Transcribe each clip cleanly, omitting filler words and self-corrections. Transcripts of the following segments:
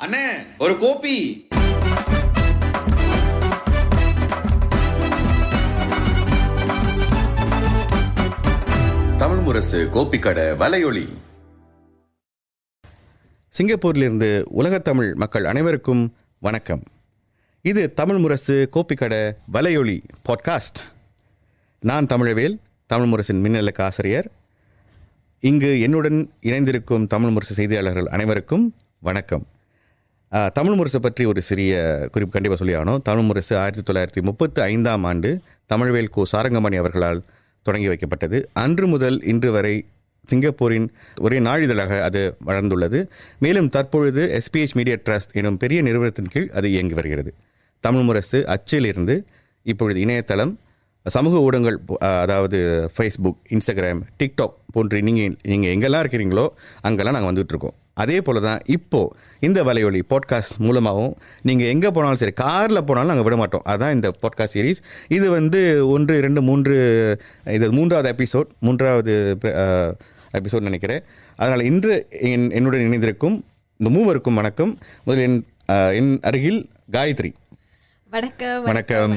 அண்ணே ஒரு copy. Tamil Murasu copy கடை வலையொலி. சிங்கப்பூரிலிருந்து உலகத்தமிழ் மக்கள் அனைவருக்கும் வணக்கம். இது தமிழ் முரசு கோப்பி கடை வலையொலி பாட்காஸ்ட். நான் தமிழவேல், தமிழ் முரசின் மின்னலுக்கு ஆசிரியர். இங்கு என்னுடன் இணைந்திருக்கும் தமிழ் முரசு செய்தியாளர்கள் அனைவருக்கும் வணக்கம். தமிழ் முரசை பற்றி ஒரு சிறிய குறிப்பு கண்டிப்பாக சொல்லி ஆகணும். தமிழ் முரசு 1935 ஆண்டு தமிழ்வேல் கோ சாரங்கமணி அவர்களால் தொடங்கி வைக்கப்பட்டது. அன்று முதல் இன்று வரை சிங்கப்பூரின் ஒரே நாளிதழாக அது வளர்ந்துள்ளது. மேலும் தற்பொழுது SPH மீடியா ட்ரஸ்ட் எனும் பெரிய நிறுவனத்தின் கீழ் அது இயங்கி வருகிறது. தமிழ் முரசு அச்சிலிருந்து இப்பொழுது இணையதளம், சமூக ஊடகங்கள், அதாவது ஃபேஸ்புக், இன்ஸ்டாகிராம், டிக்டாக் போன்று நீங்கள் எங்கெல்லாம் இருக்கிறீங்களோ அங்கெல்லாம் நாங்கள் வந்துகிட்ருக்கோம். அதே போல் தான் இப்போது இந்த வலையொலி பாட்காஸ்ட் மூலமாகவும் நீங்கள் எங்கே போனாலும் சரி, காரில் போனாலும் நாங்கள் விட மாட்டோம். அதுதான் இந்த பாட்காஸ்ட் சீரீஸ். இது 1, 2, 3 இது 3வது எபிசோட் நினைக்கிறேன். அதனால் இன்று என்னுடன் இணைந்திருக்கும் இந்த மூவருக்கும் வணக்கம். முதலில் என் அருகில் காயத்ரி. வணக்கம்.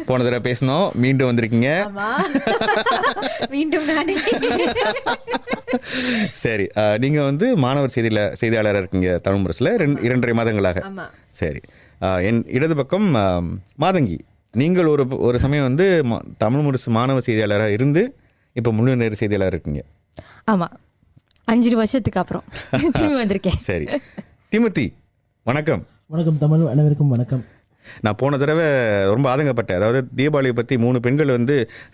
போன தடவை பேசணும், மீண்டும் வந்திருக்கீங்க. மீண்டும் சரி, நீங்க மாணவர் செய்தியாளராக இருக்கீங்க தமிழ் முரசில் 2.5 மாதங்களாக. சரி, என் இடது பக்கம் மாதங்கி. நீங்கள் ஒரு சமயம் தமிழ் முரசு மாணவர் செய்தியாளராக இருந்து இப்போ முழு நேர செய்தியாளராக இருக்கீங்க. ஆமா, 5 வருஷத்துக்கு அப்புறம் திரும்பி வந்திருக்கேன். சரி, டிமோத்தி வணக்கம். வணக்கம் தமிழ் அனைவருக்கும் வணக்கம். நான் போன தடவை ரொம்ப ஆதங்கப்பட்டேன். அதாவது தீபாவளியை பற்றி 3 பெண்கள்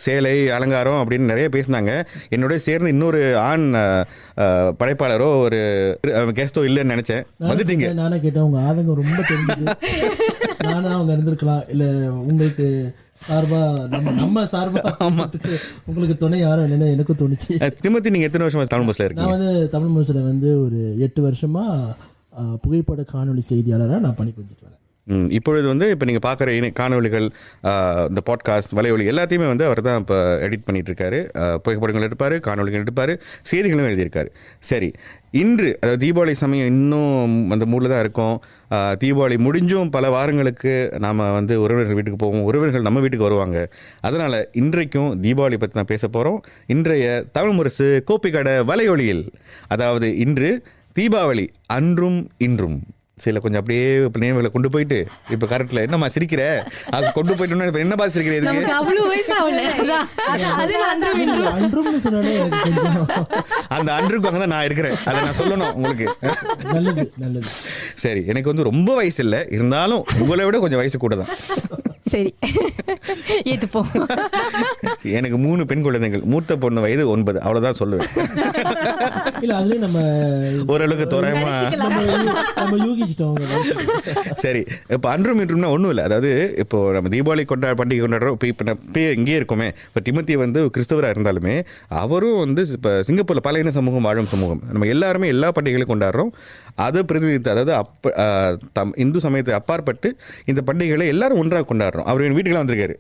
சேலை அலங்காரம் அப்படின்னு நிறைய பேசினாங்க. என்னோட சேர்ந்து இன்னொரு ஆண் படைப்பாளரோ ஒரு கெஸ்டோ இல்லைன்னு நினைச்சேன். வந்துட்டீங்க. நானே கேட்டேன், உங்க ஆதங்கம் ரொம்ப தெரிஞ்சது. நானா அவங்க இருந்திருக்கலாம், இல்லை உங்களுக்கு சார்பா நம்ம சார்பா உங்களுக்கு துணை யாரும் இல்லைன்னு எனக்கும் தோணுச்சு. திமுத்தி, நீங்கள் எத்தனை வருஷமா தமிழ் முரசில் இருக்கீங்க? நான் தமிழ் முரசில் ஒரு 8 வருஷமா புகைப்பட காணொலி செய்தியாளராக நான் பணிபுரிஞ்சிட்டு வரேன். இப்பொழுது இப்போ நீங்கள் பார்க்குற காணொலிகள், இந்த பாட்காஸ்ட், வலையொலி எல்லாத்தையுமே அவர் தான் இப்போ எடிட் பண்ணிகிட்ருக்காரு. புகைப்படங்கள் எடுப்பார், காணொலிகள் எடுப்பார், செய்திகளும் எழுதியிருக்காரு. சரி, இன்று அதாவது தீபாவளி சமயம் இன்னும் அந்த மூடில் தான் இருக்கோம். தீபாவளி முடிஞ்சும் பல வாரங்களுக்கு நாம் உறவினர்கள் வீட்டுக்கு போவோம், உறவினர்கள் நம்ம வீட்டுக்கு வருவாங்க. அதனால் இன்றைக்கும் தீபாவளி பற்றி நான் பேச போகிறோம். இன்றைய தமிழ் முரசு கோப்பி கடை வலையொலியில். அதாவது இன்று தீபாவளி, அன்றும் இன்றும். சில கொஞ்சம் அப்படியே நினைவுகளை கொண்டு போயிட்டு, இப்போ கரெக்டில் என்னம்மா சிரிக்கிற, அது கொண்டு போயிட்டோம்னா இப்போ என்னப்பா சிரிக்கிற, இதுக்கு அந்த அன்றுக்கு அங்கே தான் நான் இருக்கிறேன். அதை நான் சொல்லணும் உங்களுக்கு. நல்லது. சரி, எனக்கு ரொம்ப வயசு இல்லை, இருந்தாலும் உங்களை விட கொஞ்சம் வயசு கூட தான். சரி, ஏத்துப்போம். எனக்கு 3 பெண் குழந்தைகள். மூத்த பொண்ணு வயது 9, அவ்வளோதான் சொல்லுவேன். இல்லை, அதுலேயே நம்ம ஓரளவுக்கு தோராயமா நம்ம யூகிச்சிட்டோம். சரி, இப்போ அன்றும் இன்றும்னா ஒன்றும் இல்லை. அதாவது இப்போ நம்ம தீபாவளி பண்டிகை கொண்டாடுறோம். இப்போ இங்கேயே இருக்கோமே. இப்போ டிமோத்தி கிறிஸ்தவராக இருந்தாலுமே அவரும் இப்போ சிங்கப்பூரில் பல இன சமூகம் வாழும் சமூகம். நம்ம எல்லாருமே எல்லா பண்டிகைகளையும் கொண்டாடுறோம். அதை பிரதிநிதித்து, அதாவது இந்து சமயத்தை அப்பாற்பட்டு இந்த பண்டிகைகளை எல்லாரும் ஒன்றாக கொண்டாடுறோம். அவர் என் வீட்டுக்கெல்லாம் வந்திருக்காரு,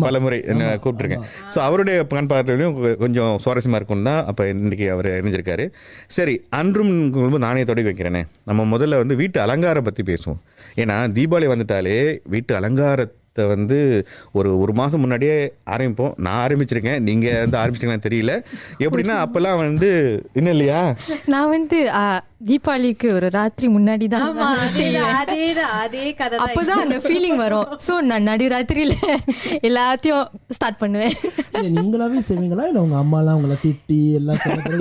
பல முறை என்ன கூப்பிட்டுருக்கேன். ஸோ அவருடைய பண்பாட்டிலையும் கொஞ்சம் சுவாரஸ்யமாக இருக்கும் தான் அப்போ இன்றைக்கி அவர் இணைஞ்சிருக்காரு. சரி, அன்றும் நானே தொடங்கி வைக்கிறேனே. நம்ம முதல்ல வீட்டு அலங்காரம் பற்றி பேசுவோம். ஏன்னா தீபாவளி வந்துட்டாலே வீட்டு அலங்காரத்தை ஒரு மாதம் முன்னாடியே ஆரம்பிப்போம். நான் ஆரம்பிச்சிருக்கேன், நீங்கள் ஆரம்பிச்சிட்டீங்கன்னு தெரியல. எப்படின்னா அப்போல்லாம் இன்னும் இல்லையா, நான் தீபாவளிக்கு ஒரு ராத்திரி முன்னாடி தான் அப்போதான் அந்த ஃபீலிங் வரும். ஸோ நான் நடு ராத்திரியில எல்லாத்தையும் ஸ்டார்ட் பண்ணுவேன். நீங்களாவே செய்வீங்களா, இல்லை உங்க அம்மாலாம் அவங்கள திட்டி எல்லாம்?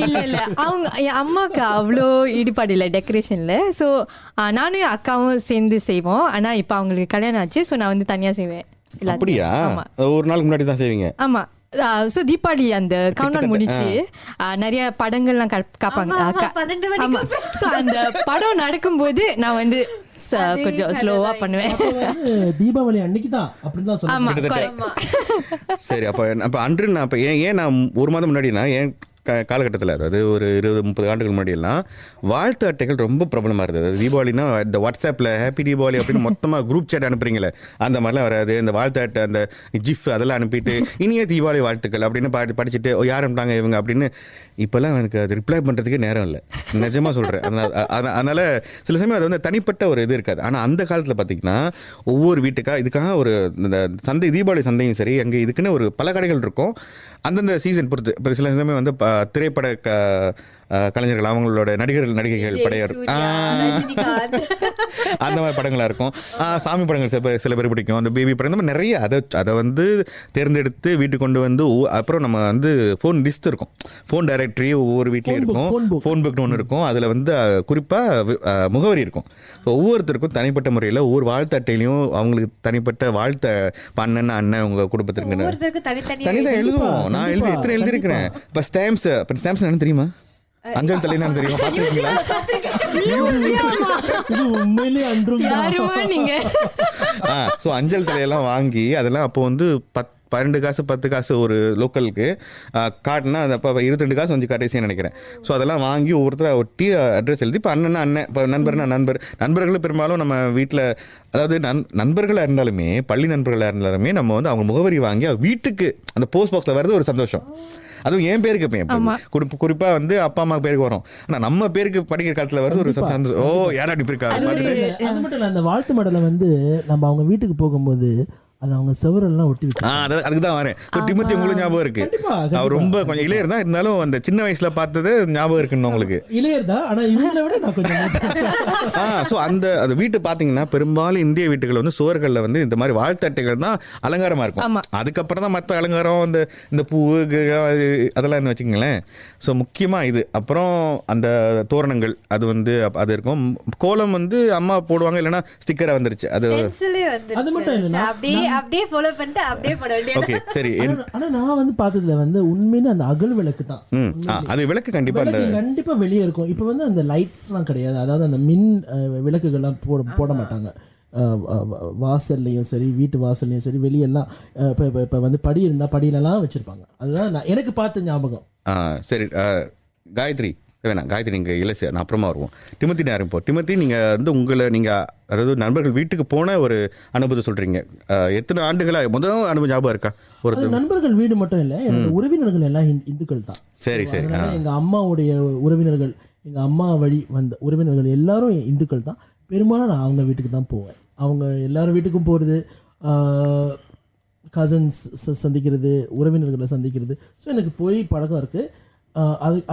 இல்லை, அவங்க என் அம்மாவுக்கு அவ்வளோ ஈடுபாடு இல்லை டெக்கரேஷன்ல. ஸோ நானும் என் அக்காவும் சேர்ந்து செய்வோம். ஆனால் இப்போ அவங்களுக்கு கல்யாணம் ஆச்சு, ஸோ நான் தனியாக செய்வேன். அப்படியா? ஒரு நாளுக்கு முன்னாடி தான் செய்வீங்க? ஆமா. ஸோ தீபாவளி அந்த கவுண்டவுன் முடிச்சு நிறைய படங்கள்லாம் காப்பாங்க. ஸோ அந்த படம் நடக்கும்போது நான் கொஞ்சம் ஸ்லோவா பண்ணுவேன். தீபாவளி அன்னைக்கு தான் அப்படிதான் சொல்லுவாங்க. சரி, அப்போ அன்று நான் ஏன் நான் ஒரு மாதம் முன்னாடினா ஏன் காலகட்டத்தில், அதாவது ஒரு 20-30 ஆண்டுகள் முன்னாடியெல்லாம் வாழ்த்து அட்டைகள் ரொம்ப பிரபலமாக இருந்தது. தீபாவளினா இந்த வாட்ஸ்அப்பில் ஹாப்பி தீபாவளி அப்படின்னு மொத்தமாக குரூப் சேட் அனுப்புறீங்களே, அந்த மாதிரிலாம் வராது. இந்த வாழ்த்து அட்டை, அந்த ஜிஃப் அதெல்லாம் அனுப்பிட்டு இனிய தீபாவளி வாழ்த்துக்கள் அப்படின்னு படிச்சுட்டு யார் அனுப்பிட்டாங்க இவங்க அப்படின்னு இப்போல்லாம் எனக்கு அது ரிப்ளை பண்ணுறதுக்கே நேரம் இல்லை, நிஜமாக சொல்கிறேன். அதனால் சில சமயம் அது வந்து தனிப்பட்ட ஒரு இது இருக்காது. ஆனால் அந்த காலத்தில் பார்த்திங்கன்னா ஒவ்வொரு இதுக்காக ஒரு இந்த சந்தை, தீபாவளி சந்தையும் சரி, அங்கே இதுக்குன்னு ஒரு பல கடைகள் இருக்கும். அந்தந்த சீசன் பொறுத்து. இப்போ சில சமயம் வந்து திரைப்பட கலைஞர்கள், அவங்களோட நடிகைகள் படையார் அந்த மாதிரி படங்களாக இருக்கும். சாமி படங்கள் சில பேர் பிடிக்கும், அந்த பேபி படம், இந்த மாதிரி நிறைய அதை வந்து தேர்ந்தெடுத்து வீட்டுக்கு கொண்டு வந்து அப்புறம் நம்ம வந்து ஃபோன் லிஸ்ட் இருக்கும், ஃபோன் டைரக்டரி ஒவ்வொரு வீட்லேயும் இருக்கும், ஃபோன் புக்னு ஒன்று இருக்கும். அதில் வந்து குறிப்பாக முகவரி இருக்கும். ஒவ்வொருத்தருக்கும் தனிப்பட்ட முறையில் ஒவ்வொரு வாழ்த்து அட்டையிலையும் அவங்களுக்கு தனிப்பட்ட வாழ்த்த அண்ணன் உங்கள் குடும்பத்திற்கு தனிதான் எழுதுவோம். நான் எத்தனை எழுதியிருக்கிறேன். இப்போ ஸ்டாம்ப்ஸ் என்னன்னு தெரியுமா? அஞ்சல் தலைன்னு தெரியுமா? பார்த்துருக்கீங்களா? ஸோ அஞ்சல் தலையெல்லாம் வாங்கி அதெல்லாம் அப்போ வந்து 12 காசு 10 காசு ஒரு லோக்கலுக்கு காட்டுனா அது அப்போ 22 காசு வந்து கடைசின்னு நினைக்கிறேன். ஸோ அதெல்லாம் வாங்கி ஒவ்வொருத்தரை ஒட்டி அட்ரஸ் எழுதி, இப்போ அண்ணன், இப்போ நண்பர்களும் பெரும்பாலும் நம்ம வீட்டில், அதாவது நண்பர்களாக இருந்தாலுமே, பள்ளி நண்பர்களாக இருந்தாலுமே நம்ம வந்து அவங்க முகவரி வாங்கி வீட்டுக்கு அந்த போஸ்ட் பாக்ஸில் வர்றது ஒரு சந்தோஷம். அதுவும் என் பேருக்கு குறிப்பா வந்து அப்பா அம்மா பேருக்கு வரும். ஆனா நம்ம பேருக்கு படிக்கிற காலத்துல வருது ஒரு சந்தோஷம். ஓ யாரா இப்படி இருக்கா. அது மட்டும் இல்ல, அந்த வாழ்த்து மடலை வந்து நம்ம அவங்க வீட்டுக்கு போகும்போது அது அவங்க செவரெல்லாம் ஒட்டி விட்டு அதுக்கு தான் வரேன். டிமோத்தி உங்களுக்கு ஞாபகம் இருக்கு? அவர் ரொம்ப கொஞ்சம் இளையர் தான், இருந்தாலும் அந்த சின்ன வயசுல பார்த்தது ஞாபகம் இருக்குன்னு உங்களுக்கு. இளையர் தான், ஆனா இவங்களை விட நான் கொஞ்சம் ஸோ அந்த வீட்டு பார்த்தீங்கன்னா பெரும்பாலும் இந்திய வீட்டுகள் வந்து சுவர்களில் வந்து இந்த மாதிரி வாழ்த்தட்டைகள் தான் அலங்காரமாக இருக்கும். அதுக்கப்புறம் தான் மற்ற அலங்காரம், இந்த பூ அதெல்லாம் வச்சுக்கங்களேன். ஸோ முக்கியமாக இது. அப்புறம் அந்த தோரணங்கள் அது வந்து அது இருக்கும். கோலம் வந்து அம்மா போடுவாங்க, இல்லைன்னா ஸ்டிக்கரை வந்துருச்சு. அது மட்டும் இல்லை, அப்படியே ஃபாலோ பண்ணிட்டு அப்படியே போட வேண்டியது. ஓகே சரி. ஆனா நான் வந்து பார்த்ததுல வந்து உண்மையிலே அந்த அகல் விளக்கு தான். அது விளக்கு கண்டிப்பா வெளியே இருக்கும். இப்போ வந்து அந்த லைட்ஸ்லாம் கிடையாது, அதாவது அந்த மின் விளக்குகள்லாம் போட மாட்டாங்க. வாசல்லையும் சரி, வீட்டு வாசல்லையும் சரி, வெளியெல்லாம் இப்போ வந்து படி இருந்தால் படியிலலாம் வச்சுருப்பாங்க. அதுதான் நான் எனக்கு பார்த்த ஞாபகம். சரி காயத்ரி வேணாம், காயத்ரி நீங்கள் இல்லை சார், நான் அப்புறமா வருவோம். டிமோத்தி நேரம் இப்போ டிமோத்தி நீங்கள் வந்து நீங்கள் அதாவது நண்பர்கள் வீட்டுக்கு போன ஒரு அனுபவத்தை சொல்கிறீங்க. எத்தனை ஆண்டுகளாக முதல் அனுபவம் ஞாபகம் இருக்கா? ஒரு நண்பர்கள் வீடு மட்டும் இல்லை, என்னோட உறவினர்கள் எல்லாம் இந்துக்கள் தான். சரி சரி. எங்கள் அம்மாவுடைய உறவினர்கள், எங்கள் அம்மா வழி வந்த உறவினர்கள் எல்லாரும் இந்துக்கள் தான். பெரும்பாலும் நான் அவங்க வீட்டுக்கு தான் போவேன். அவங்க எல்லாரும் வீட்டுக்கும் போகிறது, கசின்ஸ் சந்திக்கிறது, உறவினர்களை சந்திக்கிறது. ஸோ எனக்கு போய் பழக்கம் இருக்குது.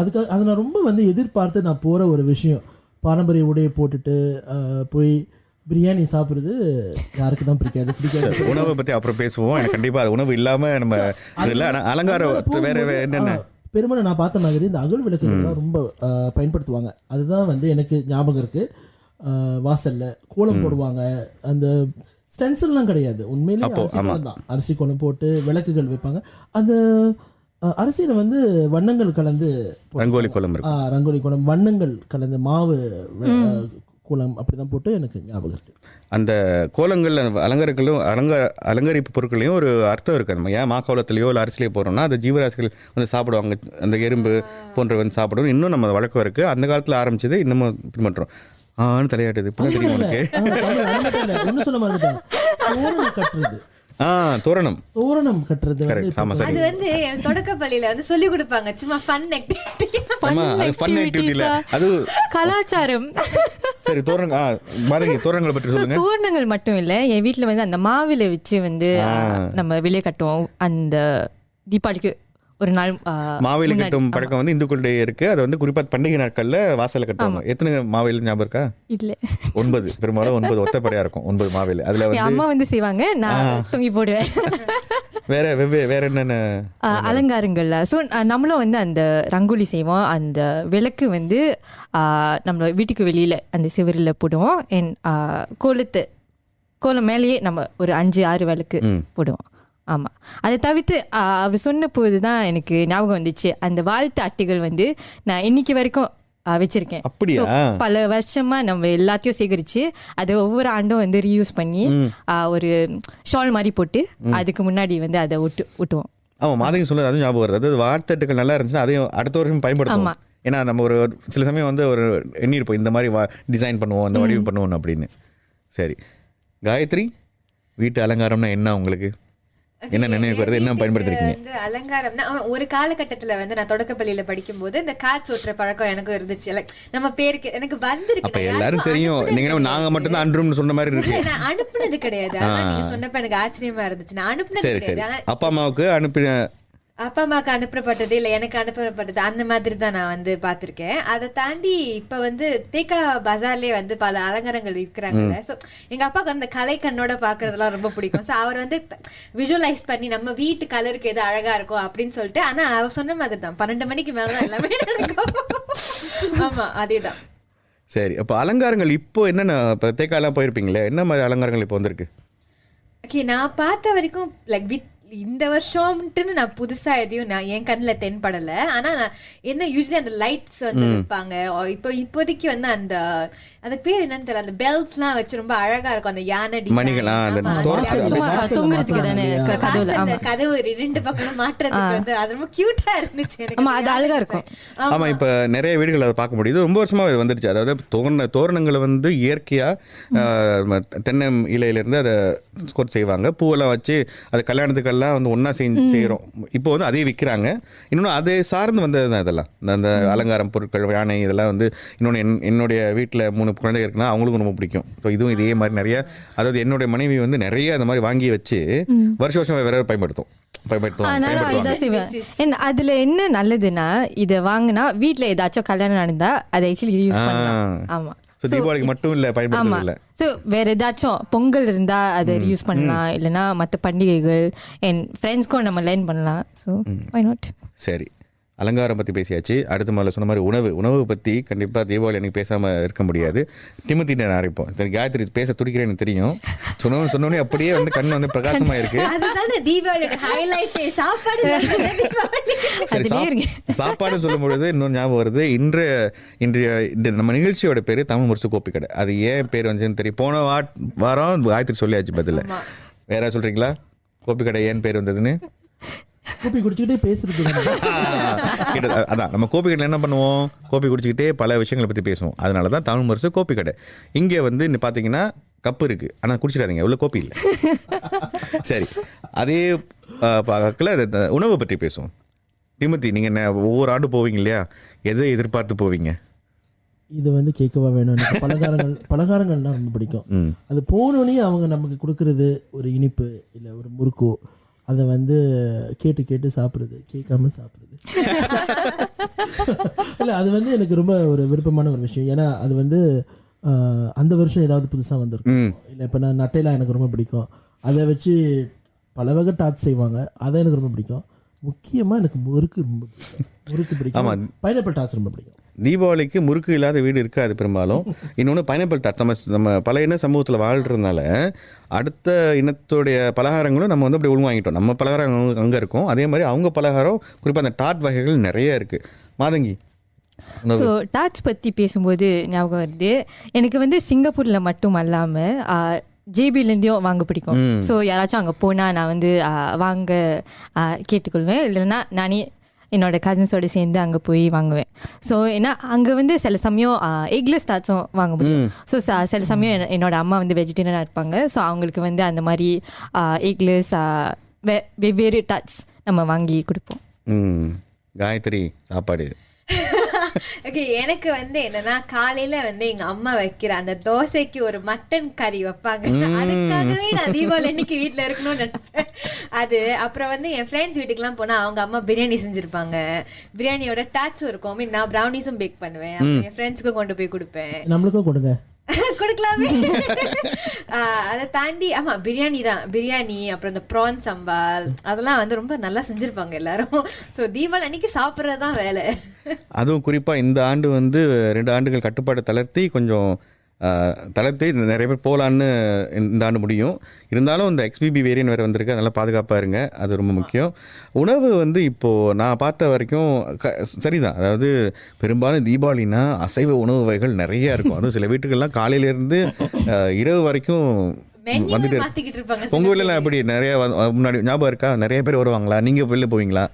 அதுக்காக அதை நான் ரொம்ப வந்து எதிர்பார்த்து நான் போகிற ஒரு விஷயம். பாரம்பரிய உடையை போட்டுட்டு போய் பிரியாணி சாப்பிட்றது யாருக்கு தான் பிடிக்காது. உணவை பற்றி அப்புறம் பேசுவோம். எனக்கு கண்டிப்பாக அது உணவு இல்லாமல் நம்ம இல்லை. ஆனால் அலங்காரம் வேறு என்னென்ன பெரும்பாலும் நான் பார்த்த மாதிரி இந்த அகல் விளக்குகள்லாம் ரொம்ப பயன்படுத்துவாங்க. அதுதான் வந்து எனக்கு ஞாபகம் இருக்குது. வாசலில் கோலம் போடுவாங்க. அந்த ஸ்டென்சில்லாம் கிடையாது, உண்மையிலே தான் அரிசி கோலம் போட்டு விளக்குகள் வைப்பாங்க. அந்த அரிசியில் வந்து வண்ணங்கள் கலந்து ரங்கோலி கோலம், ரங்கோலி கோலம், வண்ணங்கள் கலந்து மாவு கோலம் அப்படி தான் போட்டு எனக்கு ஞாபகம் இருக்குது. அந்த கோலங்கள் அலங்கரிப்பு பொருட்களையும் ஒரு அர்த்தம் இருக்குது. நம்ம ஏன் மாக்கோலத்துலையோ இல்லை அரிசிலையோ போகிறோம்னா அந்த ஜீவராசிகள் வந்து சாப்பிடுவாங்க, அந்த எறும்பு போன்ற வந்து சாப்பிடுவோம். இன்னும் நம்ம வழக்கம் இருக்குது. அந்த காலத்தில் ஆரம்பிச்சது இன்னமும் இப்படி பண்ணுறோம். தலையாட்டுது இப்போ தெரியும் உனக்கு. ஒன்று சொல்ல மாட்டேன், தோரணம் கட்டுறது அது வந்து தொடக்க பள்ளியில வந்து சொல்லி கொடுப்பாங்க. சும்மா ஃபன் ஆக்டிவிட்டி, அது கலாச்சாரம். சரி, தோரணங்களை பற்றி சொல்லுங்க. தோரணங்கள் மட்டும் இல்ல, என் வீட்டுல வந்து அந்த மாவில வச்சு வந்து நம்ம வெளியே கட்டுவோம். அந்த தீபாவளிக்கு ஒரு நாள் மாவேலி கட்டும் பழக்கம் வந்து இந்துக்களுடைய இருக்கு. அது வந்து குறிப்பா பண்டிகை நாட்கள்ல வாசல்ல கட்டுவாங்க. எத்தனை மாவேலி ஞாபகம் இருக்கா? இல்ல 9, பெரும்பாலும் 9 ஒத்தப்படையா இருக்கும். 9 மாவேலி. அதுல வந்து அம்மா வந்து செய்வாங்க, நான் தூங்கி போடுவேன். வேற என்னென்ன அலங்காரங்கள்ல ஸோ நம்மளும் வந்து அந்த ரங்கோலி செய்வோம். அந்த விளக்கு வந்து நம்ம வீட்டுக்கு வெளியில அந்த சிவரில் போடுவோம். கோலம் மேலேயே நம்ம ஒரு 5-6 விளக்கு போடுவோம். ஆமாம், அதை தவிர்த்து அவர் சொன்ன போது தான் எனக்கு ஞாபகம் வந்துச்சு, அந்த வாழ்த்து அட்டைகள் வந்து நான் இன்னைக்கு வரைக்கும் வச்சிருக்கேன். அப்படியா? பல வருஷமா நம்ம எல்லாத்தையும் சேகரிச்சு அதை ஒவ்வொரு ஆண்டும் வந்து ரீயூஸ் பண்ணி ஒரு ஷால் மாதிரி போட்டு அதுக்கு முன்னாடி வந்து அதை ஒட்டுவோம். ஆமாம், மாதிரி சொல்லுறது அதுவும் ஞாபகம் வருது. அதாவது வாழ்த்தட்டுகள் நல்லா இருந்துச்சுன்னா அதையும் அடுத்த வருஷம் பயன்படுத்துவோம். ஏன்னா நம்ம ஒரு சில சமயம் வந்து ஒரு எண்ணிருப்போம் இந்த மாதிரி டிசைன் பண்ணுவோம், இந்த வடிவம் பண்ணுவோம் அப்படின்னு. சரி காயத்ரி, வீட்டு அலங்காரம்னா என்ன உங்களுக்கு? என்ன நினைவு வருது, என்ன பயன்படுத்திருக்கீங்க? வந்து அலங்காரம்னா ஒரு காலகட்டத்துல வந்து நான் தொடக்கப்பள்ளியில படிக்கும் போது இந்த கார் ஓட்டுற பழக்கம் எனக்கும் இருந்துச்சு. லைக் நம்ம பேருக்கு எனக்கு வந்திருக்கு. அப்ப எல்லாரும் தெரியும், நீங்க நாங்க மட்டும் தான் அன்றும்னு சொன்ன மாதிரி இருக்கு. நான் அனுப்புனது கிடையாது. ஆனா நீங்க சொன்னப்ப எனக்கு ஆச்சரியமா இருந்துச்சு. நான் அனுப்புனது சரி சரி, கிடையாது. அப்பா அம்மாவுக்கு அனுப்பின அப்பா அம்மாவுக்கு அனுப்பப்பட்டது இல்ல எனக்கு அனுப்பப்பட்டது அந்த மாதிரி தான் நான் வந்து பாத்திருக்கேன். அதை தாண்டி இப்ப வந்து தேக்கா பஜார்லயே வந்து பல அலங்காரங்கள் விற்கிறாங்கல்ல. சோ எங்க அப்பாவுக்கு அந்த கலை கண்ணோட பாக்குறதுலாம் ரொம்ப பிடிக்கும். சோ அவர் வந்து விஷுவலைஸ் பண்ணி நம்ம வீட்டு கலருக்கு எது அழகா இருக்கும் அப்படின்னு சொல்லிட்டு, ஆனா அவர் சொன்ன மாதிரி தான் 12 மணிக்கு மேலதான் எல்லாமே நடக்கும். ஆமா அதேதான். சரி, அப்போ அலங்காரங்கள் இப்போ என்னென்ன, இப்போ தேக்காலாம் போயிருப்பீங்களே, என்ன மாதிரி அலங்காரங்கள் இப்போ வந்திருக்கு? ஓகே, நான் பார்த்த வரைக்கும் லைக் இந்த வருஷம்ட்டுன்னு நான் புதுசா எதையும் நான் என் கண்ணில் தென்படல. ஆனா நான் என்ன யூஸ்வலி அந்த லைட்ஸ் வந்து வைப்பாங்க. இப்போதைக்கு வந்து அந்த அதுக்கு பேர் என்னன்னு தெரியல, அந்த பெல்ட்ஸ் எல்லாம் வச்சு ரொம்ப அழகா இருக்கும். அந்த யானை மணிகள், கதவு 2 பக்கம் மாற்றுறதுக்கு வந்து அது ரொம்ப கியூட்டா இருந்துச்சு எனக்கு. அது அழகா இருக்கும். ஆமா, இப்ப நிறைய வீடுகள் அதை பார்க்க முடியுது. ரொம்ப வருஷமா இது வந்துடுச்சு. அதாவது தோரணங்களை வந்து இயற்கையா தென்னை இலையிலிருந்து அதை செய்வாங்க. பூவெல்லாம் வச்சு அது கல்யாணத்துக்கெல்லாம் வந்து ஒன்னா செய்யறோம். இப்போ வந்து அதே விற்கிறாங்க. இன்னொன்று அதை சார்ந்து வந்தது தான் இதெல்லாம், அந்த அலங்காரம் பொருட்கள், யானை, இதெல்லாம் வந்து. இன்னொன்று என்னுடைய வீட்டில் 3 குழந்தைகள் இருக்குன்னா அவங்களுக்கும் ரொம்ப பிடிக்கும். ஸோ இதுவும் இதே மாதிரி நிறைய, அதாவது என்னுடைய மனைவி வந்து நிறைய அந்த மாதிரி வாங்கி வச்சு வருஷம் வேற பயன்படுத்தும். அதுல என்ன நல்லதுன்னா, இதை வாங்கினா வீட்டுல ஏதாச்சும் கல்யாணம் நடந்தா அதை ஆக்சுவலி யூஸ் பண்ணலாம். ஆமா, தீபாவளிக்கு மட்டும் இல்ல, பயன்படுத்தல. ஸோ வேற ஏதாச்சும் பொங்கல் இருந்தா அதை யூஸ் பண்ணலாம். இல்லைன்னா மற்ற பண்டிகைகள் என் ஃப்ரெண்ட்ஸ்க்கும் நம்ம லேர்ன் பண்ணலாம். So why not. சரி, அலங்காரம் பற்றி பேசியாச்சு. அடுத்த முதல்ல சொன்ன மாதிரி உணவு பற்றி கண்டிப்பாக தீபாவளி எனக்கு பேசாமல் இருக்க முடியாது. டிமுத்தி நான் ஆரம்பிப்போம். காயத்ரி பேச துடிக்கிறேன்னு தெரியும். சொன்னோடனே அப்படியே வந்து கண் வந்து பிரகாசமாக இருக்கு. சரி, சாப்பாடு சொல்லும் பொழுது இன்னொன்று ஞாபகம் வருது. இன்றைய நம்ம நிகழ்ச்சியோட பேர் தமிழ் முரசு கோப்பி கடை. அது ஏன் பேர் வந்துச்சுன்னு தெரியும். போன வாரம் காயத்ரி சொல்லியாச்சு பதில். வேற சொல்றீங்களா கோப்பி கடை ஏன் பேர் வந்ததுன்னு? கோப்பி குடிச்சுக்கிட்டே பேசுறது. அதான், நம்ம கோப்பி கடையில் என்ன பண்ணுவோம், கோப்பி குடிச்சிக்கிட்டே பல விஷயங்களை பற்றி பேசுவோம். அதனால தான் தமிழ் முரசு கோப்பி கடை. இங்கே வந்து இன்னும் பார்த்தீங்கன்னா கப்பு இருக்குது, ஆனால் குடிச்சிடாதீங்க, உள்ள கோப்பி இல்லை. சரி, அதே பக்கத்தில் உணவை பற்றி பேசுவோம். டிமுத்தி, நீங்கள் என்ன ஒவ்வொரு ஆண்டு போவீங்க இல்லையா, எதை எதிர்பார்த்து போவீங்க? இது வந்து கேட்கவா வேணும். எனக்கு பலகாரங்கள்லாம் ரொம்ப பிடிக்கும். அது போனோடனே அவங்க நமக்கு கொடுக்கறது ஒரு இனிப்பு இல்லை ஒரு முறுக்கோ, அதை வந்து கேட்டு சாப்பிட்றது, கேட்காம சாப்பிட்றது. இல்லை, அது வந்து எனக்கு ரொம்ப ஒரு விருப்பமான ஒரு விஷயம். ஏன்னா அது வந்து அந்த வருஷம் ஏதாவது புதுசாக வந்திருக்கும். இல்லை, இப்போ நான் நட்டையெல்லாம் எனக்கு ரொம்ப பிடிக்கும். அதை வச்சு பல வகை டாட் செய்வாங்க, அதை எனக்கு ரொம்ப பிடிக்கும். முக்கியமாக எனக்கு முறுக்கு பிடிக்கும். ஆமாம், பைனாப்பிள் டாட்ஸ் ரொம்ப பிடிக்கும். தீபாவளிக்கு முறுக்கு இல்லாத வீடு இருக்காது பெரும்பாலும். இன்னொன்று பைனாப்பிள் டாட். நம்ம பல இன சமூகத்தில் வாழ்கிறதுனால அடுத்த இனத்துடைய பலகாரங்களும் நம்ம வந்து அப்படி உள்வாங்கிட்டோம். நம்ம பலகாரம் அங்கே இருக்கும், அதே மாதிரி அவங்க பலகாரம், குறிப்பாக அந்த டாட் வகைகள் நிறைய இருக்குது. மாதங்கி, ஸோ டாட்ஸ் பற்றி பேசும்போது ஞாபகம் வருது எனக்கு வந்து சிங்கப்பூரில் மட்டும் அல்லாமல் ஜேபிலேருந்தையும் வாங்க பிடிக்கும். ஸோ யாராச்சும் அங்கே போனால் நான் வந்து வாங்க கேட்டுக்கொள்வேன். இல்லைன்னா நானே என்னோட கசின்ஸோடு சேர்ந்து அங்கே போய் வாங்குவேன். ஸோ ஏன்னா அங்கே வந்து சில சமயம் எக்லெஸ் டாட்ஸும் வாங்க முடியும். ஸோ சில சமயம் என்னோட அம்மா வந்து வெஜிடேரியனாக இருப்பாங்க. ஸோ அவங்களுக்கு வந்து அந்த மாதிரி எக்லெஸ் வெவ்வேறு டாட்ஸ் நம்ம வாங்கி கொடுப்போம். காயத்ரி, சாப்பாடு? ஓகே, எனக்கு வந்து என்னன்னா காலையில வந்து எங்க அம்மா வைக்கிற அந்த தோசைக்கு ஒரு மட்டன் கறி வைப்பாங்க. அதுக்காகவே நான் தீபாவளி அன்னைக்கு வீட்டுல இருக்கணும்னு நினைப்பேன். அது அப்புறம் வந்து என் ஃப்ரெண்ட்ஸ் வீட்டுக்குலாம் போனா அவங்க அம்மா பிரியாணி செஞ்சிருப்பாங்க. பிரியாணியோட டாட்ஸும் இருக்கும். நான் ப்ரௌனிஸும் பேக் பண்ணுவேன். என் ஃப்ரெண்ட்ஸ்க்கு கொண்டு போய் கொடுப்பேன். நம்மளுக்கும் கொடுங்க, கொடுக்கலாமே. அதை தாண்டி ஆமா பிரியாணி அப்புறம் இந்த ப்ரான் சம்பால் அதெல்லாம் வந்து ரொம்ப நல்லா செஞ்சிருப்பாங்க எல்லாரும். ஸோ தீபாவளி அன்னைக்கு சாப்பிட்றதுதான் வேலை. அதுவும் குறிப்பா இந்த ஆண்டு வந்து 2 ஆண்டுகள் கட்டுப்பாடு தளர்த்தி கொஞ்சம் நிறைய பேர் போகலான்னு இந்த ஆண்டு முடியும். இருந்தாலும் இந்த XBB வேரியன்ட் வேறு வந்திருக்கு, அதனால் பாதுகாப்பாக இருங்க, அது ரொம்ப முக்கியம். உணவு வந்து இப்போது நான் பார்த்த வரைக்கும் சரிதான். அதாவது பெரும்பாலும் தீபாவளினா அசைவ உணவு வகைகள் நிறைய இருக்கும். அதுவும் சில வீட்டுகள்லாம் காலையிலேருந்து இரவு வரைக்கும் வந்துட்டு இருக்கு. உங்கள் வீட்டிலலாம் எப்படி நிறைய முன்னாடி ஞாபகம் இருக்கா? நிறைய பேர் வருவாங்களா? நீங்கள் வெளில போவீங்களா?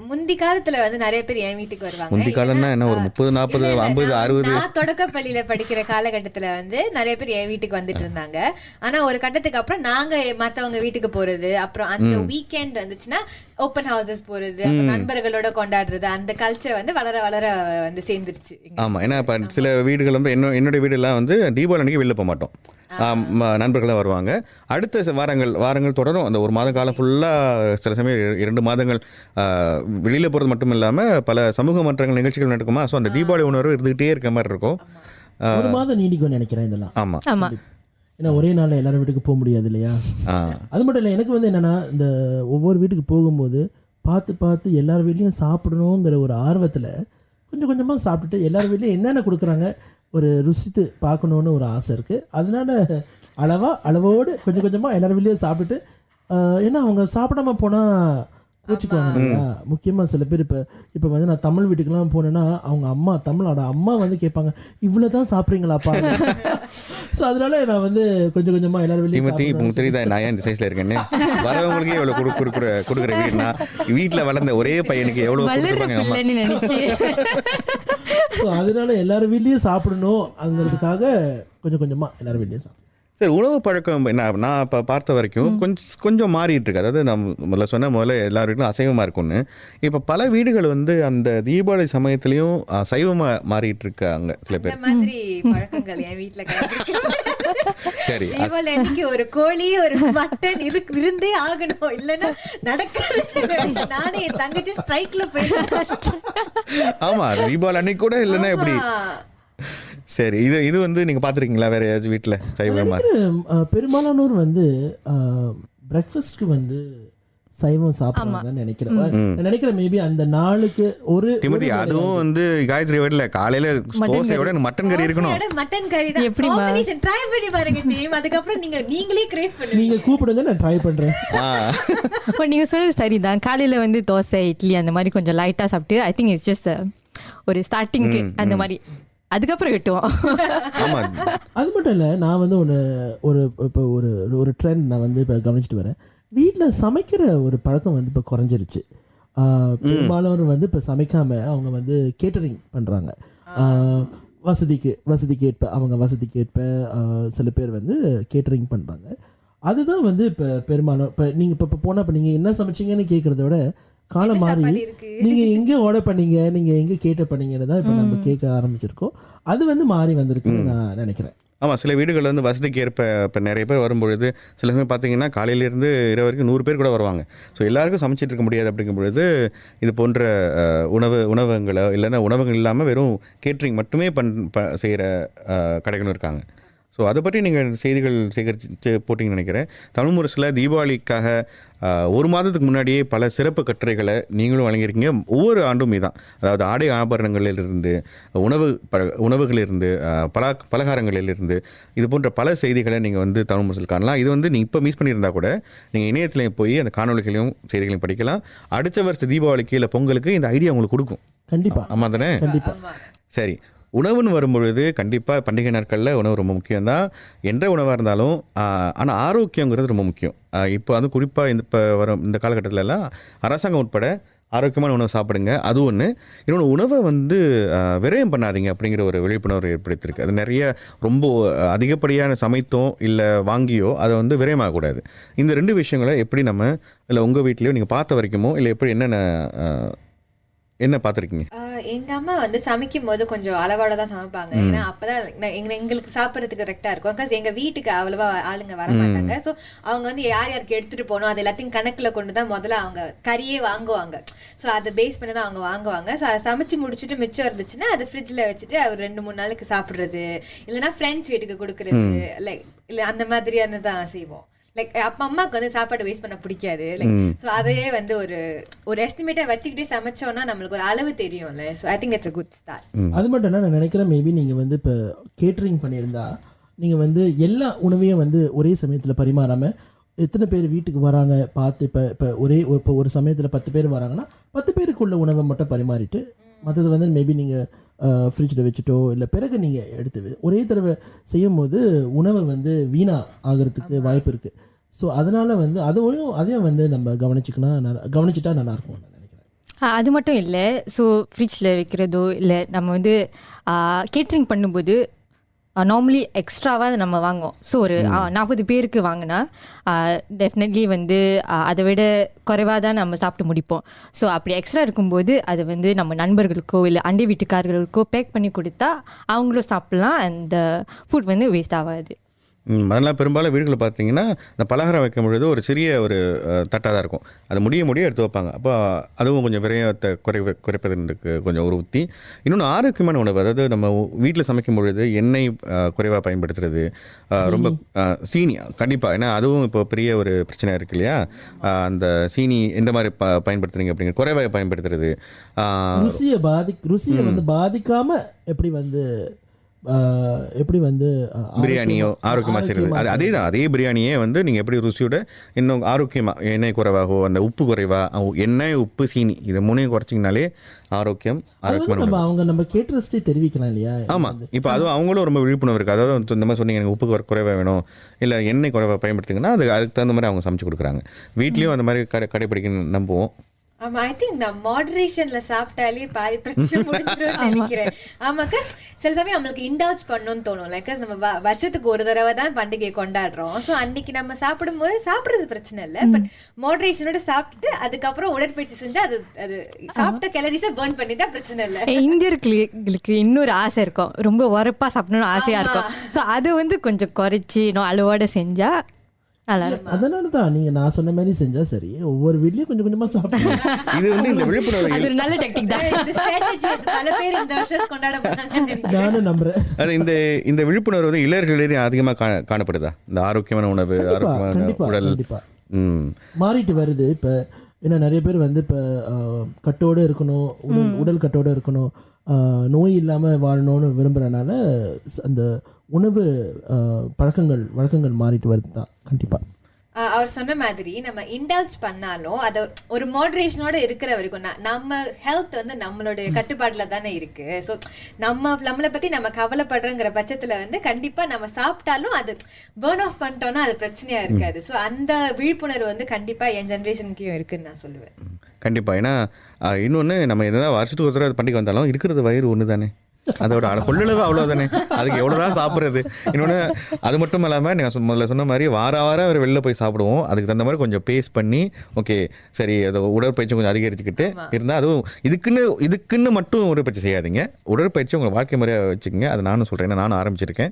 முந்தி காலத்துல வந்து நிறைய பேர் என் வீட்டுக்கு வருவாங்க. முந்தி காலம்னா என்ன, ஒரு 30 40 50 60? நான் தொடக்க பள்ளியில படிக்கிற காலகட்டத்துல வந்து நிறைய பேர் என் வீட்டுக்கு வந்துட்டு இருந்தாங்க. ஆனா ஒரு கட்டத்துக்கு அப்புறம் நாங்க மத்தவங்க வீட்டுக்கு போறது, அப்புறம் அந்த வீக்கெண்ட் வந்துச்சுன்னா ஓப்பன் ஹவுசஸ் போறது, நண்பர்களோட கொண்டாடுறது, அந்த கல்ச்சர் வந்து வளர வளர வந்து சேர்ந்துருச்சு. ஆமாம், ஏன்னா இப்போ சில வீடுகள் வந்து என்னுடைய வீடெல்லாம் வந்து தீபாவளி அன்றைக்கி வெளில போக மாட்டோம். நண்பர்களாக வருவாங்க. அடுத்த வாரங்கள் தொடரும். அந்த ஒரு மாத காலம் ஃபுல்லாக சில சமயம் 2 மாதங்கள் வெளியில் போகிறது மட்டும் இல்லாமல் பல சமூக மன்றங்கள் நிகழ்ச்சிகள் நடக்குமா. ஸோ அந்த தீபாவளி உணர்வு இருந்துகிட்டே இருக்க மாதிரி இருக்கும். ஒரு மாதம் நீடிக்கும்னு நினைக்கிறேன் இதெல்லாம். ஆமாம், ஏன்னா ஒரே நாளில் எல்லாரும் வீட்டுக்கு போக முடியாது இல்லையா. அது மட்டும் இல்லை, எனக்கு வந்து என்னென்னா இந்த ஒவ்வொரு வீட்டுக்கு போகும்போது பார்த்து எல்லார் வீட்லேயும் சாப்பிடணுங்கிற ஒரு ஆர்வத்தில் கொஞ்சம் கொஞ்சமாக சாப்பிட்டுட்டு எல்லார் வீட்லேயும் என்னென்ன கொடுக்குறாங்க ஒரு ருசித்து பார்க்கணுன்னு ஒரு ஆசை இருக்குது. அதனால அளவோடு கொஞ்சம் கொஞ்சமாக எல்லார் வீட்லேயும் சாப்பிட்டுட்டு, ஏன்னா அவங்க சாப்பிடாம போனால் கோச்சிக்குவாங்க இல்லையா. முக்கியமாக சில பேர் இப்போ வந்து நான் தமிழ் வீட்டுக்கெல்லாம் போனேன்னா அவங்க தமிழோட அம்மா வந்து கேட்பாங்க, இவ்வளோ தான் சாப்பிட்றீங்களாப்பா. ஸோ அதனால நான் வந்து கொஞ்சம் கொஞ்சமாக எல்லாரும் வெளியே இப்போ தெரியுதா நான் ஏன் இந்த சைஸில் இருக்கேன்னு. வரவங்களுக்கே எவ்வளோ கொடுக்குற வீடுனா வீட்டில் வளர்ந்த ஒரே பையனுக்கு எவ்வளோ கொடுத்துருப்பாங்க. ஸோ அதனால எல்லாரும் வீட்லேயும் சாப்பிடணுங்கிறதுக்காக கொஞ்சம் கொஞ்சமாக எல்லாரும் வீட்லேயும் சாப்பிடணும். சரி, உணவு பழக்கம் நான் இப்போ பார்த்த வரைக்கும் கொஞ்சம் மாறிட்டு இருக்கு. அதாவது நான் முதல்ல எல்லார் வீட்டிலும் அசைவமாக இருக்கும்னு, இப்போ பல வீடுகள் வந்து அந்த தீபாவளி சமயத்துலேயும் சைவமாக மாறிட்டு இருக்காங்க சில பேர். மாதிரி பழக்கங்கள் என் வீட்டுல சரி, தீபாவளி அன்னைக்கு ஒரு கோழி ஒரு மட்டன் இருந்தே ஆகணும், இல்லைன்னா நடக்காது. நானே என் தங்கச்சி ஸ்ட்ரைக்ல போயிட்டேன். ஆமா, தீபாவளி அன்னைக்கு கூட இல்லைன்னா எப்படி. சரி, இது வந்து நீங்கள் பார்த்துருக்கீங்களா வேறு ஏதாச்சும் வீட்டில் சைவமாக? பெரும்பாலானோர் வந்து பிரேக்ஃபாஸ்ட்க்கு வந்து சைவம் சாப்பிடுவாங்கன்னு நினைக்கிறேன். மேபி அந்த நாளுக்கு ஒரு டிமதி அதுவும் வந்து காயத்ரி வீட்டில் காலையில் தோசையோட மட்டன் கறி இருக்கணும். மட்டன் கறி தான் எப்படி ட்ரை பண்ணி பாருங்க டீம். அதுக்கப்புறம் நீங்களே கிரியேட் பண்ணுங்க. நீங்க கூப்பிடுங்க, நான் ட்ரை பண்றேன். இப்போ நீங்கள் சொல்றது சரிதான். காலையில் வந்து தோசை இட்லி அந்த மாதிரி கொஞ்சம் லைட்டாக சாப்பிட்டு ஐ திங்க் இட்ஸ் ஜஸ்ட் ஒரு ஸ்டார்டிங்க்கு அந்த மாதிரி, அதுக்கப்புறம் விட்டுவோம். அது மட்டும் இல்லை, நான் வந்து இப்போ ஒரு ட்ரெண்ட் நான் வந்து இப்போ கவனிச்சுட்டு வரேன். வீட்டில் சமைக்கிற ஒரு பழக்கம் வந்து இப்போ குறைஞ்சிருச்சு. பெரும்பாலும் வந்து இப்போ சமைக்காமல் அவங்க வந்து கேட்டரிங் பண்ணுறாங்க. வசதிக்கு ஏற்ப அவங்க வசதிக்கு ஏற்ப சில பேர் வந்து கேட்டரிங் பண்ணுறாங்க. அதுதான் வந்து இப்போ பெரும்பாலும் இப்போ நீங்கள் இப்போ போனால் இப்போ நீங்கள் என்ன சமைச்சிங்கன்னு கேட்குறத விட காலம் மாறி நீங்கள் எங்கே ஆர்டர் பண்ணீங்க, நீங்கள் எங்கே கேட்டர் பண்ணீங்கன்னு தான் இப்போ நம்ம கேட்க ஆரம்பிச்சிருக்கோம். அது வந்து மாறி வந்திருக்குன்னு நான் நினைக்கிறேன். ஆமாம், சில வீடுகளில் வந்து வசதிக்கு ஏற்ப இப்போ நிறைய பேர் வரும்பொழுது சில சமயம் பார்த்தீங்கன்னா காலையிலேருந்து இரவு வரைக்கும் 100 பேர் கூட வருவாங்க. ஸோ எல்லாருக்கும் சமைச்சிட்டு இருக்க முடியாது. அப்படிங்கும் பொழுது இது போன்ற உணவகங்களோ இல்லைன்னா உணவகம் இல்லாமல் வெறும் கேட்ரிங் மட்டுமே செய்கிற கடைகளும் இருக்காங்க. ஸோ அதை பற்றி நீங்கள் செய்திகள் சேகரித்து போட்டிங்கன்னு நினைக்கிறேன். தமிழ் முரசில் தீபாவளிக்காக 1 மாதத்துக்கு முன்னாடியே பல சிறப்பு கட்டுரைகளை நீங்களும் வழங்கியிருக்கீங்க. ஒவ்வொரு ஆண்டும் இதுதான், அதாவது ஆடை ஆபரணங்களிலிருந்து உணவுகளிலிருந்து பலகாரங்களிலிருந்து இது போன்ற பல செய்திகளை நீங்கள் வந்து தமிழ் முரசில் காணலாம். இது வந்து நீங்கள் இப்போ மிஸ் பண்ணியிருந்தா கூட நீங்கள் இணையத்திலையும் போய் அந்த காணொலிகளையும் செய்திகளையும் படிக்கலாம். அடுத்த வருஷ தீபாவளிக்கு இல்லை பொங்கலுக்கு இந்த ஐடியா உங்களுக்கு கொடுக்கும். கண்டிப்பாக. ஆமாம் தானே? கண்டிப்பாக. சரி, உணவுன்னு வரும்பொழுது கண்டிப்பாக பண்டிகை நாட்களில் உணவு ரொம்ப முக்கியம்தான், எந்த உணவாக இருந்தாலும். ஆனால் ஆரோக்கியங்கிறது ரொம்ப முக்கியம். இப்போ வந்து குறிப்பாக இப்போ வரும் இந்த காலகட்டத்திலலாம் அரசாங்கம் உட்பட ஆரோக்கியமான உணவு சாப்பிடுங்க, அது ஒன்று. இன்னொன்று, உணவை வந்து விரயம் பண்ணாதீங்க அப்படிங்கிற ஒரு விழிப்புணர்வு ஏற்படுத்தியிருக்கு. அது நிறைய ரொம்ப அதிகப்படியான சமைத்தோ இல்லை வாங்கியோ அதை வந்து விரயமாகக்கூடாது. இந்த 2 விஷயங்களை எப்படி நம்ம இல்லை உங்கள் வீட்லேயோ நீங்கள் பார்த்த வரைக்குமோ இல்லை எப்படி என்ன பார்த்துருக்கீங்க? எங்க அம்மா வந்து சமைக்கும் போது கொஞ்சம் அளவோட தான் சமைப்பாங்க. ஏன்னா அப்பதான் எங்களுக்கு சாப்பிட்றதுக்கு கரெக்டா இருக்கும். பிகாஸ் எங்க வீட்டுக்கு அவ்வளவா ஆளுங்க வர மாட்டாங்க. ஸோ அவங்க வந்து யாருக்கு எடுத்துட்டு போகணும் அது எல்லாத்தையும் கணக்குல கொண்டு தான் முதல்ல அவங்க கறியே வாங்குவாங்க. ஸோ அதை பேஸ் பண்ணி தான் அவங்க வாங்குவாங்க. ஸோ அதை சமைச்சு முடிச்சுட்டு மிச்சம் இருந்துச்சுன்னா அது ஃப்ரிட்ஜில் வச்சுட்டு அவர் 2-3 நாளுக்கு சாப்பிட்றது, இல்லைன்னா ஃப்ரெண்ட்ஸ் வீட்டுக்கு கொடுக்குறது, லைக் இல்லை அந்த மாதிரியான தான் செய்வோம். லைக் அம்மாவுக்கு வந்து சாப்பாடு வேஸ்ட் பண்ண பிடிக்காது. லைக் ஸோ அதையே வந்து ஒரு எஸ்டிமேட்டா வச்சுக்கிட்டே சமைச்சோம்னா நம்மளுக்கு ஒரு அளவு தெரியும்ல. So I think it's a good start. அது மட்டும் இல்லை, நான் நினைக்கிறேன் மேபி நீங்கள் வந்து இப்போ கேட்ரிங் பண்ணியிருந்தா நீங்கள் வந்து எல்லா உணவையும் வந்து ஒரே சமயத்தில் பரிமாறாமல் எத்தனை பேர் வீட்டுக்கு வராங்க பார்த்து இப்போ ஒரு சமயத்தில் 10 பேர் வராங்கன்னா 10 பேருக்குள்ள உணவை மட்டும் பரிமாறிட்டு மற்றது வந்து மேபி நீங்கள் ஃப்ரிட்ஜில் வச்சுட்டோ இல்லை பிறகு நீங்கள் எடுத்து ஒரே தடவை செய்யும் போது உணவை வந்து வீணாக ஆகிறதுக்கு வாய்ப்பு இருக்குது. ஸோ அதனால் வந்து அதையும் வந்து நம்ம கவனிச்சிட்டா நல்லாயிருக்கும் நான் நினைக்கிறேன். அது மட்டும் இல்லை. ஸோ ஃப்ரிட்ஜில் வைக்கிறதோ இல்லை நம்ம வந்து கேட்ரிங் பண்ணும்போது நார்மலி எக்ஸ்ட்ராவாக நம்ம வாங்குவோம். ஸோ ஒரு 40 பேருக்கு வாங்கினா டெஃபினெட்லி வந்து அதை விட குறைவாக தான் நம்ம சாப்பிட்டு முடிப்போம். ஸோ அப்படி எக்ஸ்ட்ரா இருக்கும்போது அதை வந்து நம்ம நண்பர்களுக்கோ இல்லை அண்டை வீட்டுக்காரர்களுக்கோ பேக் பண்ணி கொடுத்தா அவங்களும் சாப்பிட்லாம். அந்த ஃபுட் வந்து வேஸ்ட் ஆகாது. அதெல்லாம் பெரும்பாலும் வீடுகளில் பார்த்தீங்கன்னா இந்த பலகாரம் வைக்கும் பொழுது ஒரு சிறிய ஒரு தட்டாக தான் இருக்கும். அது முடிய எடுத்து வைப்பாங்க. அப்போ அதுவும் கொஞ்சம் விரயத்தை குறைப்பதற்கு கொஞ்சம் ஒரு உத்தி. இன்னொன்று ஆரோக்கியமான உணவு, அதாவது நம்ம வீட்டில் சமைக்கும் பொழுது எண்ணெய் குறைவாக பயன்படுத்துறது, ரொம்ப சீனி கண்டிப்பாக, ஏன்னா அதுவும் இப்போ பெரிய ஒரு பிரச்சனை இருக்குது இல்லையா. அந்த சீனி எந்த மாதிரி பயன்படுத்துறீங்க அப்படிங்கிற குறைவாக பயன்படுத்துறது, ருசியை வந்து பாதிக்காமல் எப்படி வந்து பிரியாணியோ ஆரோக்கியமாக செய்கிறது. அதே தான், அதே பிரியாணியே வந்து நீங்கள் எப்படி ருசியோட இன்னும் ஆரோக்கியமாக, எண்ணெய் குறைவாகவோ அந்த உப்பு குறைவாக, எண்ணெய் உப்பு சீனி இது மூணையும் குறைச்சிங்கனாலே ஆரோக்கியமான நம்ம கேட்டரஸ்டே தெரிவிக்கலாம் இல்லையா. ஆமாம், இப்போ அதுவும் அவங்களும் ரொம்ப விழிப்புணர்வு இருக்குது. அதாவது இந்த மாதிரி சொன்னீங்க எனக்கு உப்பு குறைவாக வேணும் இல்லை எண்ணெய் குறைவாக பயன்படுத்துங்கன்னா அதுக்கு தகுந்த மாதிரி அவங்க சமைச்சு கொடுக்குறாங்க. வீட்லேயும் அந்த மாதிரி கடைப்பிடிக்க நம்புவோம். ஆமா, ஐ திங்க் நான் மாடரேஷன்ல சாப்பிட்டாலே பாதி பிரச்சனை முடிஞ்சிடும் நினைக்கிறேன். ஆமாக்கா, சில சமயம் நம்மளுக்கு இண்டல்ஜ் பண்ணணும்னு தோணும். லைக் நம்ம வருஷத்துக்கு ஒரு தடவை தான் பண்டிகை கொண்டாடுறோம். ஸோ அன்னைக்கு நம்ம சாப்பிடும் போது சாப்பிட்றது பிரச்சனை இல்லை. பட் மாடரேஷனோட சாப்பிட்டுட்டு அதுக்கப்புறம் உடற்பயிற்சி செஞ்சா அது சாப்பிட்ட கேலரிஸை பர்ன் பண்ணிட்டா பிரச்சனை இல்லை. இந்தியர்களுக்கு இன்னொரு ஆசை இருக்கும், ரொம்ப உரப்பா சாப்பிடணும்னு ஆசையா இருக்கும். ஸோ அதை வந்து கொஞ்சம் குறைச்சி அளவோட செஞ்சா அதனால தான் நான் சொன்ன மாதிரி செஞ்சா சரி, ஒவ்வொரு வீட்லயும் கொஞ்சம் கொஞ்சமா சாப்பிடுவோம். இது வந்து இந்த விழிப்புணர்வு அது ஒரு நல்ல டெக்னிக் தான். பல பேர் இந்த வருஷம் கொண்டாட போறாங்க, நானும் நம்புறேன். அது இந்த விழிப்புணர்வு வந்து இளைஞர்களிடையே அதிகமாக காணப்படுதா? இந்த ஆரோக்கியமான உணவு, ஆரோக்கியமான உடல் மாறிட்டு வருது. இப்போ ஏன்னா நிறைய பேர் வந்து இப்போ கட்டோடு இருக்கணும், உடல் கட்டோடு இருக்கணும், நோய் இல்லாமல் வாழணும்னு விரும்புகிறனால அந்த உணவு வழக்கங்கள் மாறிட்டு வருது தான். கண்டிப்பாக அவர் சொன்ன மாதிரி நம்ம இண்டல்ஜ் பண்ணாலும் அதை ஒரு மாடரேஷனோட இருக்கிற வரைக்கும் நம்ம ஹெல்த் வந்து நம்மளுடைய கட்டுப்பாடுல தானே இருக்கு. ஸோ நம்மளை பத்தி நம்ம கவலைப்படுறங்கிற பட்சத்துல வந்து கண்டிப்பா நம்ம சாப்பிட்டாலும் அது பர்ன் ஆஃப் பண்ணிட்டோம்னா அது பிரச்சனையா இருக்காது. ஸோ அந்த விழிப்புணர்வு வந்து கண்டிப்பா என் ஜென்ரேஷனுக்கும் இருக்குன்னு நான் சொல்லுவேன். கண்டிப்பா. ஏன்னா இன்னொன்று, நம்ம எதாவது வருஷத்துக்கு ஒரு தடவை பண்டிகை வந்தாலும் இருக்கிறது வயிறு ஒன்று தானே, அதோட கொள்ளளவு அவ்வளோதானே, அதுக்கு எவ்வளோதான் சாப்பிட்றது. இன்னொன்று, அது மட்டும் இல்லாமல் நீங்கள் முதல்ல சொன்ன மாதிரி வாரம் அவர் வெளில போய் சாப்பிடுவோம். அதுக்கு தகுந்த மாதிரி கொஞ்சம் பேஸ் பண்ணி ஓகே சரி அதை உடற்பயிற்சி கொஞ்சம் அதிகரிச்சுக்கிட்டு இருந்தால், அதுவும் இதுக்குன்னு மட்டும் உடற்பயிற்சி செய்யாதீங்க. உடற்பயிற்சி உங்கள் வாழ்க்கை முறையாக வச்சுக்கோங்க. அது நானும் சொல்கிறேன், நானும் ஆரம்பிச்சிருக்கேன்.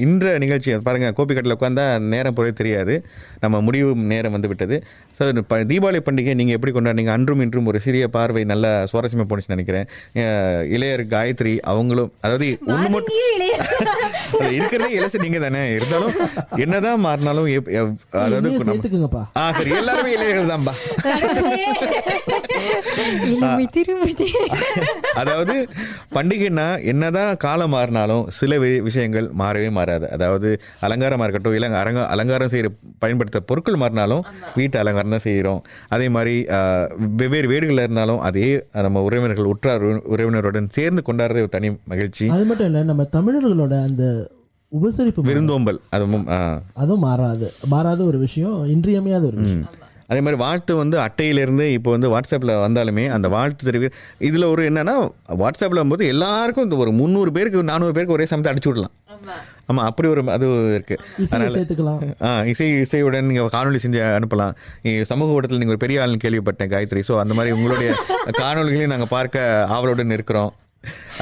இந்த நிகழ்ச்சி பாருங்கள், கோப்பி கட்டில் உட்காந்தா நேரம் போய் தெரியாது, நம்ம முடிவு நேரம் வந்து விட்டது. ஸோ தீபாவளி பண்டிகை நீங்கள் எப்படி கொண்டாடுறீங்க? அன்றும் இன்றும் ஒரு சிறிய பார்வை நல்ல சுவாரஸ்யமாக போணுச்சுன்னு நினைக்கிறேன். இளையர் காயத்ரி அவங்களும், அதாவது ஒன்று மட்டும் இருக்கிறதே இலசு நீங்கள் தானே, இருந்தாலும் என்னதான் மாறினாலும் அதாவது சரி எல்லாருமே இளையர்கள் தான்பா. அதாவது பண்டிகைன்னா என்னதான் காலம் மாறினாலும் சில விஷயங்கள் மாறவே மாறாது. அதாவது அலங்காரமாக இருக்கட்டும், இல்லை அலங்காரம் செய்கிற பயன்படுத்த பொருட்கள் மாறினாலும் வீட்டு அலங்காரம் தான் செய்கிறோம். அதே மாதிரி வெவ்வேறு வீடுகளில் இருந்தாலும் அதே நம்ம உறவினர்கள் உற்றார் உறவினருடன் சேர்ந்து கொண்டாடுறது ஒரு தனி மகிழ்ச்சி. அது மட்டும் இல்லை, நம்ம தமிழர்களோட அந்த உபசரிப்பு விருந்தோம்பல் அதுவும் மாறாத ஒரு விஷயம், இன்றியமையாத ஒரு விஷயம். அதே மாதிரி வாழ்த்து வந்து அட்டையிலேருந்து இப்போ வந்து வாட்ஸ்அப்பில் வந்தாலுமே அந்த வாழ்த்து தெரிவி இதில் ஒரு என்னென்னா, வாட்ஸ்அப்பில் வரும்போது எல்லாருக்கும் இந்த ஒரு 300 பேருக்கு 400 பேருக்கு ஒரே சமயத்தை அடிச்சு விடலாம். ஆமாம், அப்படி ஒரு அது இருக்குது. அதனால் இசையுடன் நீங்கள் காணொலி செஞ்சு அனுப்பலாம். சமூக ஊடகத்தில் நீங்கள் ஒரு பெரிய ஆள்னு கேள்விப்பட்டேன் காயத்ரி. ஸோ அந்த மாதிரி உங்களுடைய காணொலிகளையும் நாங்கள் பார்க்க ஆவலுடன் இருக்கிறோம்.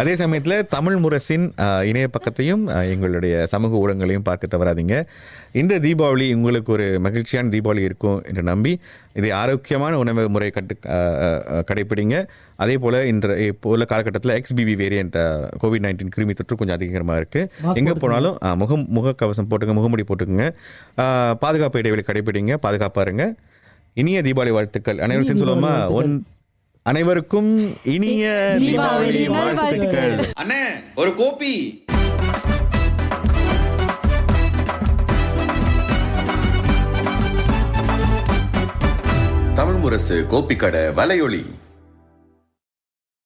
அதே சமயத்தில் தமிழ் முரசின் இணைய பக்கத்தையும் எங்களுடைய சமூக ஊடகங்களையும் பார்க்க தவறாதீங்க. இந்த தீபாவளி உங்களுக்கு ஒரு மகிழ்ச்சியான தீபாவளி இருக்கும் என்று நம்பி இதை ஆரோக்கியமான உணவு முறை கடைப்பிடிங்க. அதே போல் இப்போ உள்ள காலகட்டத்தில் XBB வேரியண்ட் COVID-19 கிருமி தொற்று கொஞ்சம் அதிகமாக இருக்குது. எங்கே போனாலும் முகக்கவசம் போட்டுங்க, முகமுடி போட்டுக்குங்க, பாதுகாப்பு இடைவெளி கடைப்பிடிங்க, பாதுகாப்பாக இருங்க. இனிய தீபாவளி வாழ்த்துக்கள் அனைவரும் சேர்ந்து சொல்லுவோமா? அனைவருக்கும் இனிய தீபாவளி வாழ்த்துக்கள். அண்ணே ஒரு கோப்பி. தமிழ் முரசு கோப்பி கடை வலையொலி.